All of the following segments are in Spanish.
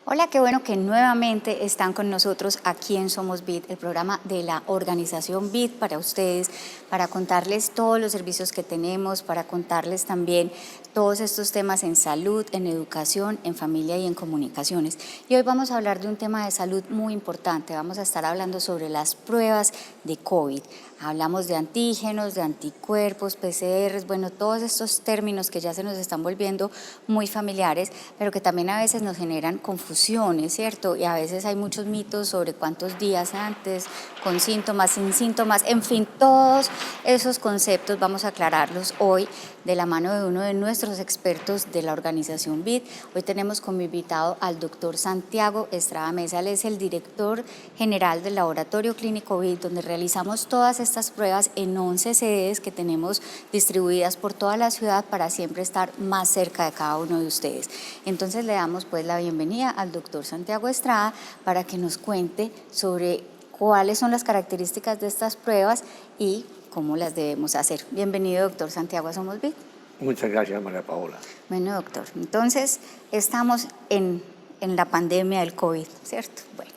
Hola, qué bueno que nuevamente están con nosotros aquí en Somos BID, el programa de la organización BID para ustedes, para contarles todos los servicios que tenemos, para contarles también todos estos temas en salud, en educación, en familia y en comunicaciones. Y hoy vamos a hablar de un tema de salud muy importante. Vamos a estar hablando sobre las pruebas de COVID. Hablamos de antígenos, de anticuerpos, PCRs, bueno, todos estos términos que ya se nos están volviendo muy familiares, pero que también a veces nos generan confusiones, ¿cierto? Y a veces hay muchos mitos sobre cuántos días antes, con síntomas, sin síntomas, en fin, todos esos conceptos vamos a aclararlos hoy de la mano de uno de nuestros expertos de la organización BID. Hoy tenemos como invitado al doctor Santiago Estrada Mesa. Él es el director general del Laboratorio Clínico BID, donde realizamos todas estas pruebas en 11 sedes que tenemos distribuidas por toda la ciudad para siempre estar más cerca de cada uno de ustedes. Entonces le damos pues la bienvenida al doctor Santiago Estrada para que nos cuente sobre cuáles son las características de estas pruebas y cómo las debemos hacer. Bienvenido, doctor Santiago, a Somos BID. Muchas gracias, María Paola. Bueno, doctor, entonces estamos en la pandemia del COVID, ¿cierto? Bueno,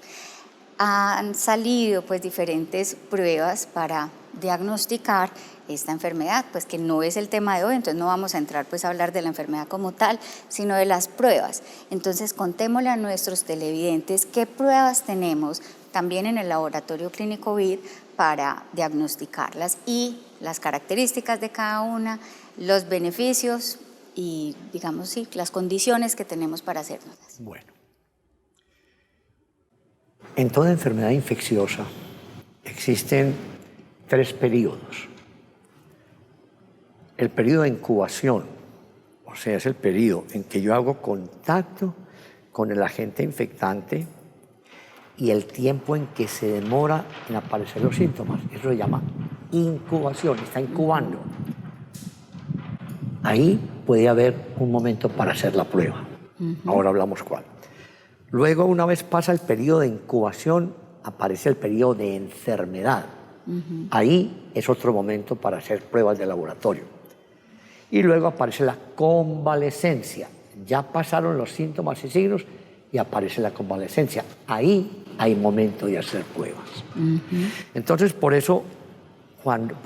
han salido pues diferentes pruebas para diagnosticar esta enfermedad, pues que no es el tema de hoy, entonces no vamos a entrar pues a hablar de la enfermedad como tal, sino de las pruebas. Entonces contémosle a nuestros televidentes qué pruebas tenemos también en el Laboratorio Clínico BID para diagnosticarlas y las características de cada una, los beneficios y, digamos, sí, las condiciones que tenemos para hacernoslas. Bueno, en toda enfermedad infecciosa existen 3 periodos. El periodo de incubación, o sea, es el periodo en que yo hago contacto con el agente infectante y el tiempo en que se demora en aparecer los síntomas. Eso se llama incubación, está incubando. Ahí puede haber un momento para hacer la prueba. Ahora hablamos cuál. Luego, una vez pasa el periodo de incubación, aparece el periodo de enfermedad. Ahí es otro momento para hacer pruebas de laboratorio. Y luego aparece la convalescencia. Ya pasaron los síntomas y signos y aparece la convalescencia. Ahí hay momento de hacer pruebas. Entonces, por eso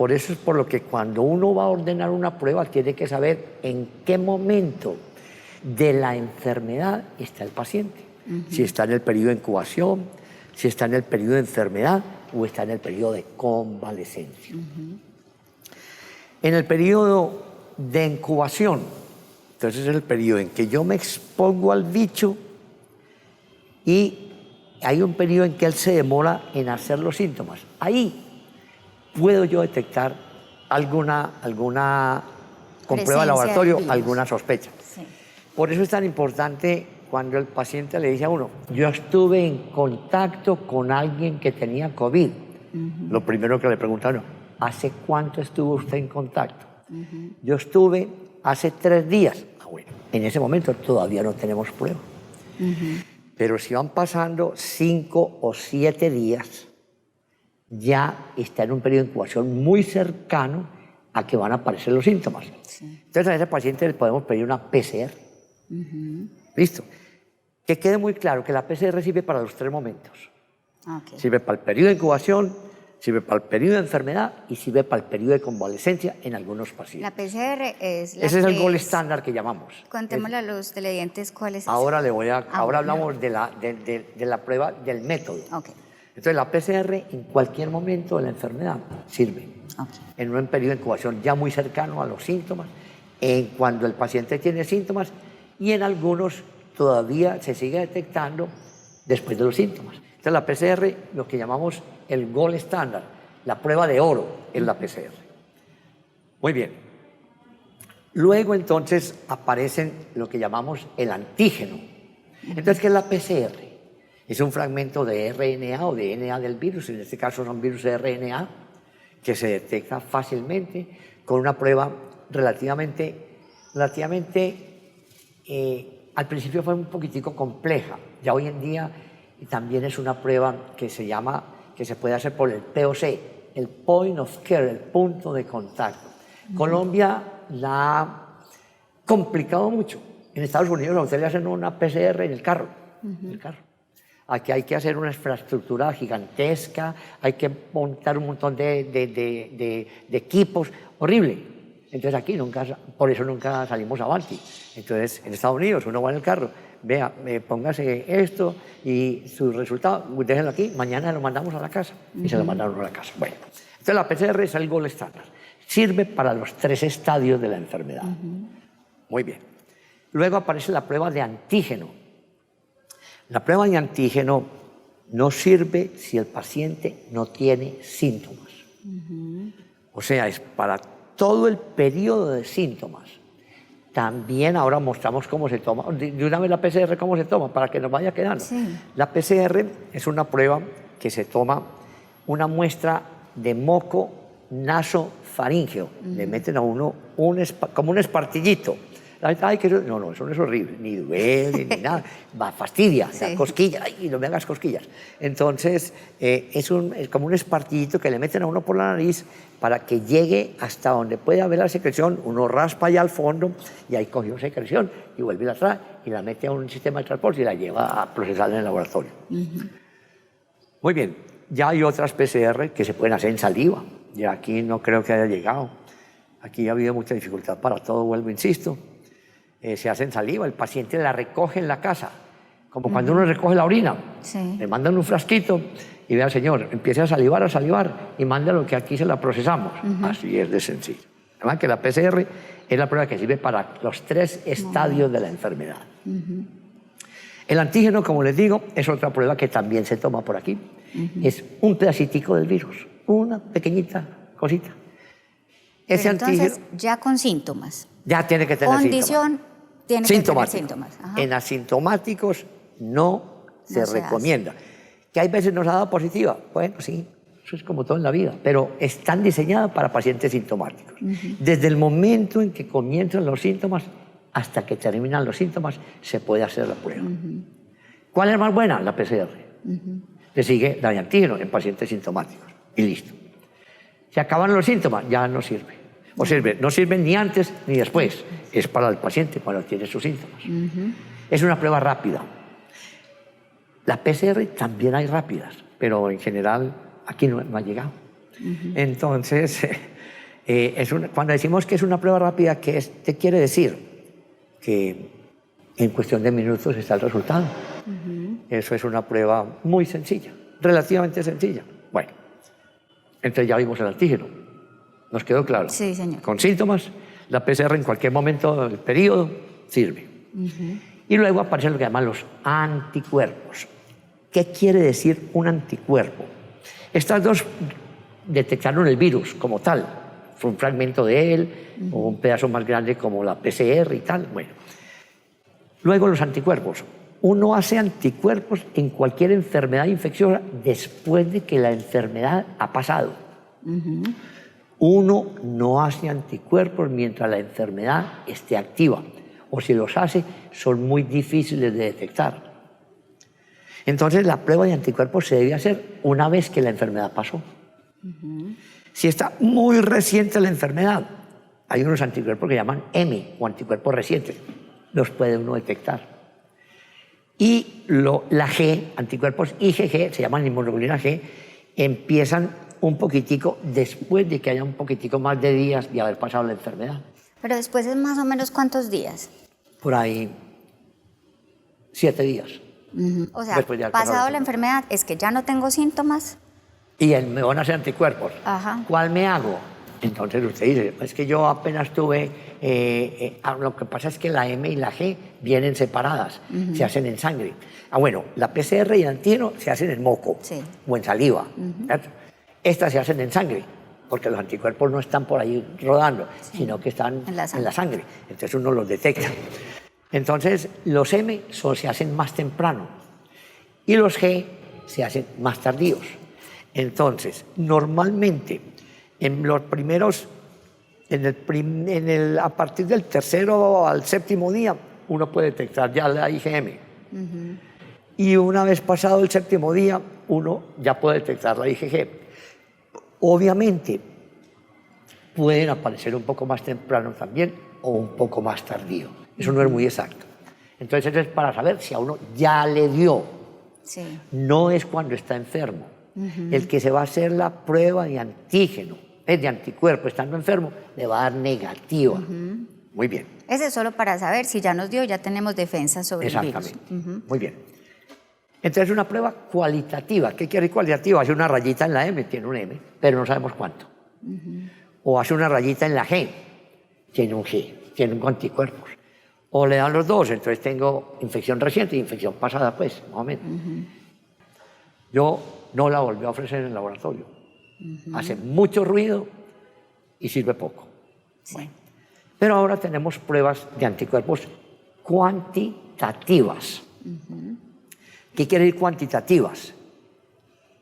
es por lo que cuando uno va a ordenar una prueba tiene que saber en qué momento de la enfermedad está el paciente. Si está en el periodo de incubación, si está en el periodo de enfermedad o está en el periodo de convalescencia. En el periodo de incubación, entonces es el periodo en que yo me expongo al bicho y hay un periodo en que él se demora en hacer los síntomas. Ahí puedo yo detectar alguna con prueba de laboratorio, alguna sospecha. Sí. Por eso es tan importante cuando el paciente le dice a uno, yo estuve en contacto con alguien que tenía COVID. Lo primero que le preguntan, ¿hace cuánto estuvo usted en contacto? Yo estuve hace 3 días. Bueno, en ese momento todavía no tenemos prueba. Pero si van pasando 5 o 7 días, ya está en un periodo de incubación muy cercano a que van a aparecer los síntomas. Sí. Entonces a ese paciente le podemos pedir una PCR. ¿Listo? Que quede muy claro que la PCR sirve para los 3 momentos. Okay. Sirve para el periodo de incubación, sirve para el periodo de enfermedad y sirve para el periodo de convalescencia en algunos pacientes. La PCR es la Ese es el gol estándar que llamamos. Contémosle a los televidentes cuál es. Ahora hablamos de la prueba del método. Okay. Entonces la PCR en cualquier momento de la enfermedad sirve. Okay. En un periodo de incubación ya muy cercano a los síntomas, cuando el paciente tiene síntomas y en algunos todavía se sigue detectando después de los síntomas. Entonces la PCR, lo que llamamos el gol estándar, la prueba de oro es la PCR. Muy bien. Luego entonces aparecen lo que llamamos el antígeno. Entonces, ¿qué es la PCR? Es un fragmento de RNA o de DNA del virus, en este caso son virus de RNA, que se detecta fácilmente con una prueba relativamente al principio fue un poquitico compleja. Ya hoy en día también es una prueba que se puede hacer por el POC, el Point of Care, el punto de contacto. Colombia la ha complicado mucho. En Estados Unidos a usted le hacen una PCR en el carro. el carro. Aquí hay que hacer una infraestructura gigantesca, hay que montar un montón de equipos, horrible. Entonces aquí por eso nunca salimos avanti. Entonces en Estados Unidos uno va en el carro, vea, póngase esto y su resultado, déjenlo aquí, mañana lo mandamos a la casa. Y se lo mandaron a la casa. Bueno, entonces la PCR es el gold estándar. Sirve para los 3 estadios de la enfermedad. Muy bien. Luego aparece la prueba de antígeno. La prueba de antígeno no sirve si el paciente no tiene síntomas. O sea, es para todo el periodo de síntomas. También ahora mostramos cómo se toma. De una vez la PCR, ¿cómo se toma? Para que nos vaya quedando. Sí. La PCR es una prueba que se toma una muestra de moco nasofaríngeo. Le meten a uno como un espartillito. Ay, no, eso no es horrible, ni duele, ni nada, fastidia, da cosquillas, ay, no me hagas cosquillas. Entonces, es como un espartillito que le meten a uno por la nariz para que llegue hasta donde puede haber la secreción, uno raspa allá al fondo y ahí cogió secreción y vuelve y la trae y la mete a un sistema de transporte y la lleva a procesar en el laboratorio. Muy bien, ya hay otras PCR que se pueden hacer en saliva, ya aquí no creo que haya llegado, aquí ha habido mucha dificultad para todo, vuelvo, insisto. Se hace en saliva, el paciente la recoge en la casa, como cuando uno recoge la orina. Sí. Le mandan un frasquito y vea, señor, empiece a salivar y mándalo que aquí se la procesamos. Así es de sencillo. Además que la PCR es la prueba que sirve para los 3 estadios de la enfermedad. El antígeno, como les digo, es otra prueba que también se toma por aquí. Es un pedacitico del virus, una pequeñita cosita. Ese entonces, antígeno, ya con síntomas. Ya tiene que tener condición, tiene que tener síntomas. En asintomáticos no se recomienda. ¿Que hay veces nos ha dado positiva? Bueno, sí, eso es como todo en la vida, pero están diseñadas para pacientes sintomáticos. Desde el momento en que comienzan los síntomas hasta que terminan los síntomas, se puede hacer la prueba. ¿Cuál es más buena? La PCR. Le sigue la de antígeno en pacientes sintomáticos y listo. Se acaban los síntomas, ya no sirve. O sirve, no sirven ni antes ni después. Es para el paciente cuando tiene sus síntomas. Es una prueba rápida. La PCR también hay rápidas, pero en general aquí no ha llegado. Entonces, cuando decimos que es una prueba rápida, ¿qué quiere decir? Que en cuestión de minutos está el resultado. Eso es una prueba muy sencilla, relativamente sencilla. Bueno, entonces ya vimos el antígeno. ¿Nos quedó claro? Sí, señor. Con síntomas, la PCR en cualquier momento del periodo sirve. Y luego aparecen lo que llaman los anticuerpos. ¿Qué quiere decir un anticuerpo? Estas dos detectaron el virus como tal. Fue un fragmento de él, o un pedazo más grande como la PCR y tal. Bueno. Luego los anticuerpos. Uno hace anticuerpos en cualquier enfermedad infecciosa después de que la enfermedad ha pasado. Uno no hace anticuerpos mientras la enfermedad esté activa, o si los hace, son muy difíciles de detectar. Entonces, la prueba de anticuerpos se debe hacer una vez que la enfermedad pasó. Si está muy reciente la enfermedad, hay unos anticuerpos que llaman M, o anticuerpos recientes, los puede uno detectar. Y la G, anticuerpos IgG, se llaman inmunoglobulina G, empiezan un poquitico después de que haya un poquitico más de días de haber pasado la enfermedad. Pero después es más o menos ¿cuántos días? Por ahí 7 días. O sea, pasado la enfermedad es que ya no tengo síntomas. Y me van a hacer anticuerpos. ¿Cuál me hago? Entonces usted dice, es que yo apenas tuve, lo que pasa es que la M y la G vienen separadas, se hacen en sangre. Bueno, la PCR y el antígeno se hacen en moco o en saliva. Estas se hacen en sangre, porque los anticuerpos no están por ahí rodando, sino que están en la sangre. Entonces uno los detecta. Entonces los M se hacen más temprano y los G se hacen más tardíos. Entonces, normalmente, en los primeros, a partir del 3º al 7º día, uno puede detectar ya la IgM. Y una vez pasado el 7º día, uno ya puede detectar la IgG. Obviamente, pueden aparecer un poco más temprano también o un poco más tardío. Eso no es muy exacto. Entonces eso es para saber si a uno ya le dio. Sí. No es cuando está enfermo. El que se va a hacer la prueba de antígeno, es de anticuerpo, estando enfermo, le va a dar negativa. Muy bien. Ese es solo para saber si ya nos dio, ya tenemos defensa sobre el virus. Exactamente. Muy bien. Entonces una prueba cualitativa. ¿Qué quiere decir cualitativa? Hace una rayita en la M, tiene un M, pero no sabemos cuánto. O hace una rayita en la G, tiene un G, tiene un anticuerpos. O le dan los dos, entonces tengo infección reciente y infección pasada, pues, más o menos. Yo no la volví a ofrecer en el laboratorio. Hace mucho ruido y sirve poco. Sí. Bueno. Pero ahora tenemos pruebas de anticuerpos cuantitativas. ¿Qué quiere decir cuantitativas?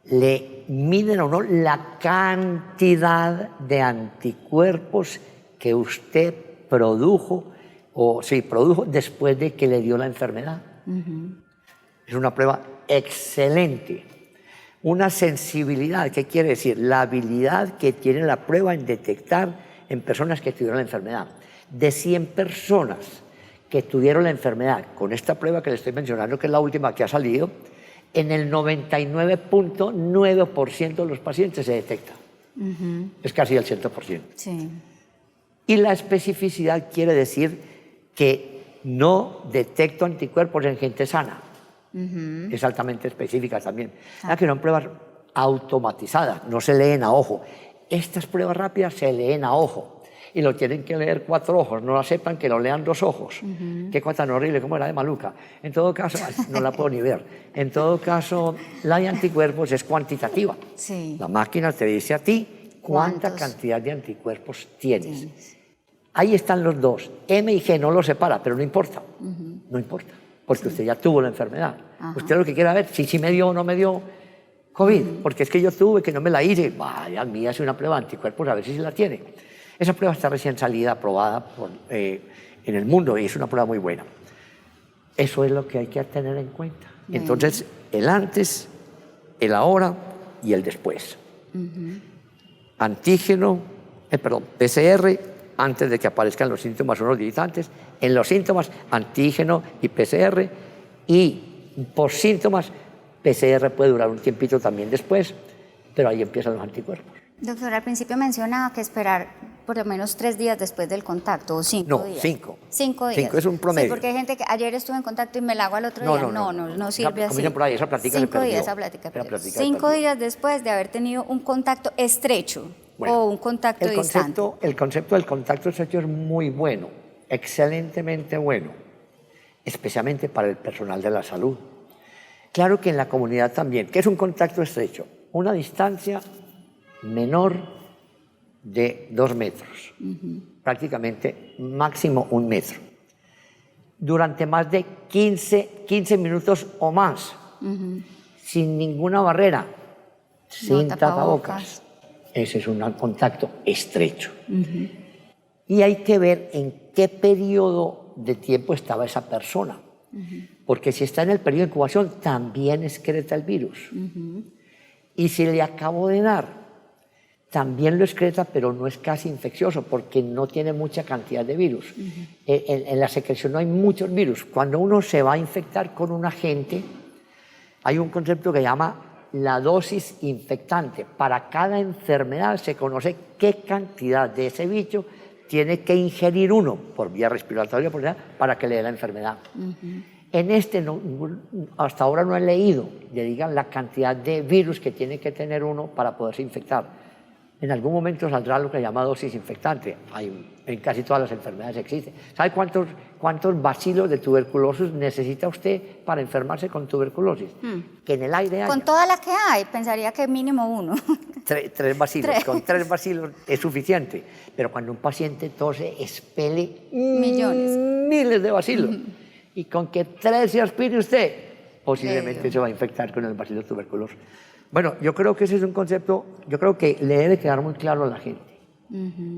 Le miden a uno la cantidad de anticuerpos que usted produjo después de que le dio la enfermedad. Es una prueba excelente. Una sensibilidad, ¿qué quiere decir? La habilidad que tiene la prueba en detectar en personas que tuvieron la enfermedad. De 100 personas que tuvieron la enfermedad con esta prueba que le estoy mencionando, que es la última que ha salido, en el 99.9% de los pacientes se detecta. Es casi el 100%. Sí. Y la especificidad quiere decir que no detecto anticuerpos en gente sana. Es altamente específica también. Que son pruebas automatizadas, no se leen a ojo. Estas pruebas rápidas se leen a ojo. Y lo tienen que leer 4 ojos, no aceptan que lo lean 2 ojos. Qué cosa tan horrible, como era de maluca. En todo caso, no la puedo ni ver. En todo caso, la de anticuerpos es cuantitativa. Sí. La máquina te dice a ti cuánta cantidad de anticuerpos tienes. Ahí están los dos. M y G no los separa, pero no importa. No importa, porque usted ya tuvo la enfermedad. Usted lo que quiere ver, si me dio o no me dio COVID, porque es que yo tuve, que no me la hice. Vaya, mía, hace una prueba de anticuerpos a ver si se la tiene. Esa prueba está recién salida, aprobada en el mundo, y es una prueba muy buena. Eso es lo que hay que tener en cuenta. Entonces, el antes, el ahora y el después. Antígeno, PCR, antes de que aparezcan los síntomas unos días antes. En los síntomas, antígeno y PCR. Y por síntomas, PCR puede durar un tiempito también después, pero ahí empiezan los anticuerpos. Doctor, al principio mencionaba que esperar por lo menos 3 días después del contacto, o 5 días. 5. 5 días. 5 es un promedio. Sí, porque hay gente que ayer estuve en contacto y me la hago al otro día. No sirve así. Por ahí, esa plática 5 días, esa plática. 5 días después de haber tenido un contacto estrecho o un contacto distante. El concepto del contacto estrecho es muy bueno, excelentemente bueno, especialmente para el personal de la salud. Claro que en la comunidad también. ¿Qué es un contacto estrecho? Una distancia menor de 2 metros, prácticamente máximo 1 metro. Durante más de 15 minutos o más, sin ninguna barrera, sin tapabocas. Ese es un contacto estrecho. Y hay que ver en qué periodo de tiempo estaba esa persona, porque si está en el periodo de incubación también excreta el virus. Y si le acabo de dar, también lo excreta, pero no es casi infeccioso porque no tiene mucha cantidad de virus. En la secreción no hay muchos virus. Cuando uno se va a infectar con un agente, hay un concepto que llama la dosis infectante. Para cada enfermedad se conoce qué cantidad de ese bicho tiene que ingerir uno por vía respiratoria para que le dé la enfermedad. En hasta ahora no he leído que digan la cantidad de virus que tiene que tener uno para poderse infectar. En algún momento saldrá lo que se llama dosis infectante. En casi todas las enfermedades existe. ¿Sabe cuántos bacilos de tuberculosis necesita usted para enfermarse con tuberculosis? Que en el aire haya. Con toda la que hay, pensaría que mínimo 1. 3 bacilos. Con 3 bacilos es suficiente. Pero cuando un paciente tose, expele miles de bacilos. Y con que 3 se aspire usted, posiblemente se va a infectar con el bacilo tuberculoso. Bueno, yo creo que ese es un concepto, yo creo que le debe quedar muy claro a la gente.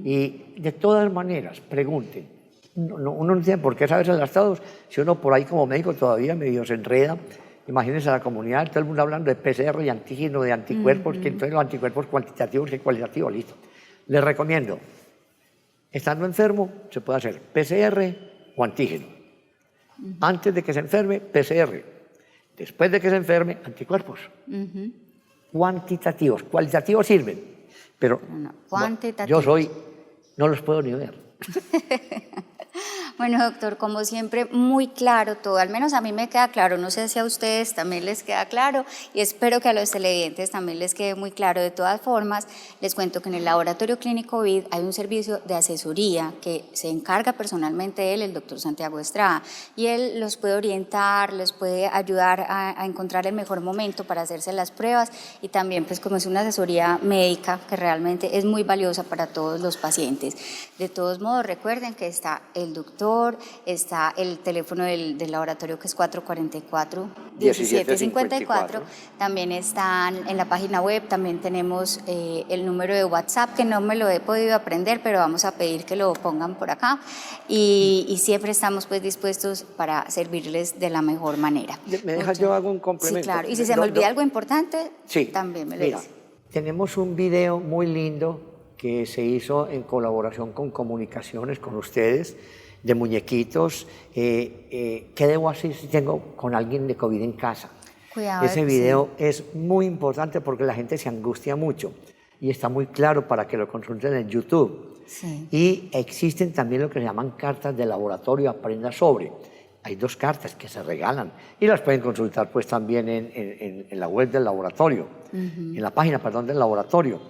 Y de todas maneras, pregunten. Uno no tiene por qué saberse los estados. Si uno por ahí como médico todavía medio se enreda, imagínense a la comunidad, todo el mundo hablando de PCR y antígeno, de anticuerpos, que entonces los anticuerpos cuantitativos y cualitativos, listo. Les recomiendo, estando enfermo, se puede hacer PCR o antígeno. Antes de que se enferme, PCR. Después de que se enferme, anticuerpos. Cuantitativos. Cualitativos sirven, pero cuantitativos. no los puedo ni ver. Bueno, doctor, como siempre, muy claro todo, al menos a mí me queda claro, no sé si a ustedes también les queda claro y espero que a los televidentes también les quede muy claro. De todas formas, les cuento que en el Laboratorio Clínico BID hay un servicio de asesoría que se encarga personalmente él, el doctor Santiago Estrada, y él los puede orientar, les puede ayudar a encontrar el mejor momento para hacerse las pruebas y también pues como es una asesoría médica que realmente es muy valiosa para todos los pacientes. De todos modos, recuerden que está el doctor, está el teléfono del laboratorio que es 444-1754, también están en la página web, también tenemos el número de WhatsApp que no me lo he podido aprender, pero vamos a pedir que lo pongan por acá y siempre estamos pues dispuestos para servirles de la mejor manera. ¿Me dejas yo hago un complemento? Sí, claro, y si se me olvida algo importante, también me lo dice. Tenemos un video muy lindo que se hizo en colaboración con Comunicaciones, con ustedes, de muñequitos. ¿Qué debo hacer si tengo con alguien de COVID en casa? Cuidado, ese video es muy importante porque la gente se angustia mucho y está muy claro para que lo consulten en YouTube. Y existen también lo que se llaman cartas de laboratorio, aprenda sobre. Hay 2 cartas que se regalan y las pueden consultar pues también en la web del laboratorio, en la página, perdón, del laboratorio.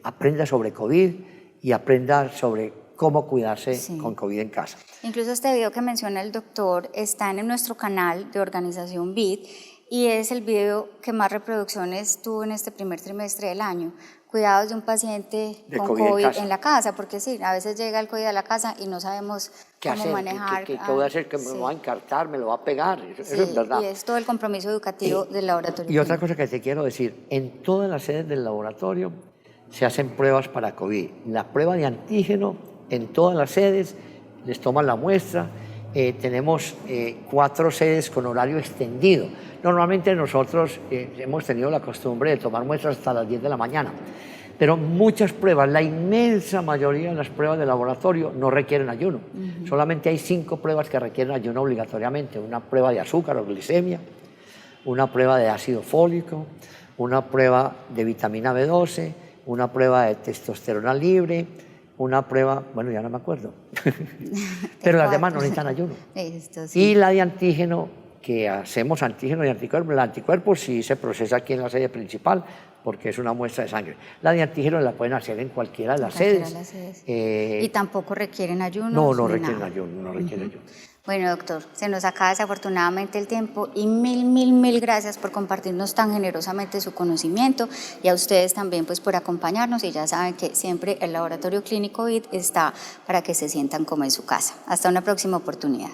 Aprenda sobre COVID y aprenda sobre cómo cuidarse con COVID en casa. Incluso este video que menciona el doctor está en nuestro canal de Organización BID y es el video que más reproducciones tuvo en este primer trimestre del año. Cuidados de un paciente con COVID en la casa, porque sí, a veces llega el COVID a la casa y no sabemos cómo manejar. ¿Qué voy a hacer? ¿Que me va a encartar? ¿Me lo va a pegar? Eso es verdad. Y es todo el compromiso educativo del laboratorio. Y otra cosa que te quiero decir, en todas las sedes del laboratorio se hacen pruebas para COVID. La prueba de antígeno en todas las sedes, les toman la muestra. Tenemos 4 sedes con horario extendido. Normalmente nosotros hemos tenido la costumbre de tomar muestras hasta las 10 de la mañana, pero muchas pruebas, la inmensa mayoría de las pruebas de laboratorio no requieren ayuno. Solamente hay 5 pruebas que requieren ayuno obligatoriamente: una prueba de azúcar o glicemia, una prueba de ácido fólico, una prueba de vitamina B12, una prueba de testosterona libre, una prueba, bueno, ya no me acuerdo, pero las demás no necesitan ayuno. Y la de antígeno, que hacemos antígeno y anticuerpos, el anticuerpo sí se procesa aquí en la sede principal porque es una muestra de sangre. La de antígeno la pueden hacer en cualquiera de las sedes. Y tampoco requieren ayuno. No requieren ayuno, ayuno. Bueno, doctor, se nos acaba desafortunadamente el tiempo y mil gracias por compartirnos tan generosamente su conocimiento y a ustedes también pues por acompañarnos, y ya saben que siempre el Laboratorio Clínico BID está para que se sientan como en su casa. Hasta una próxima oportunidad.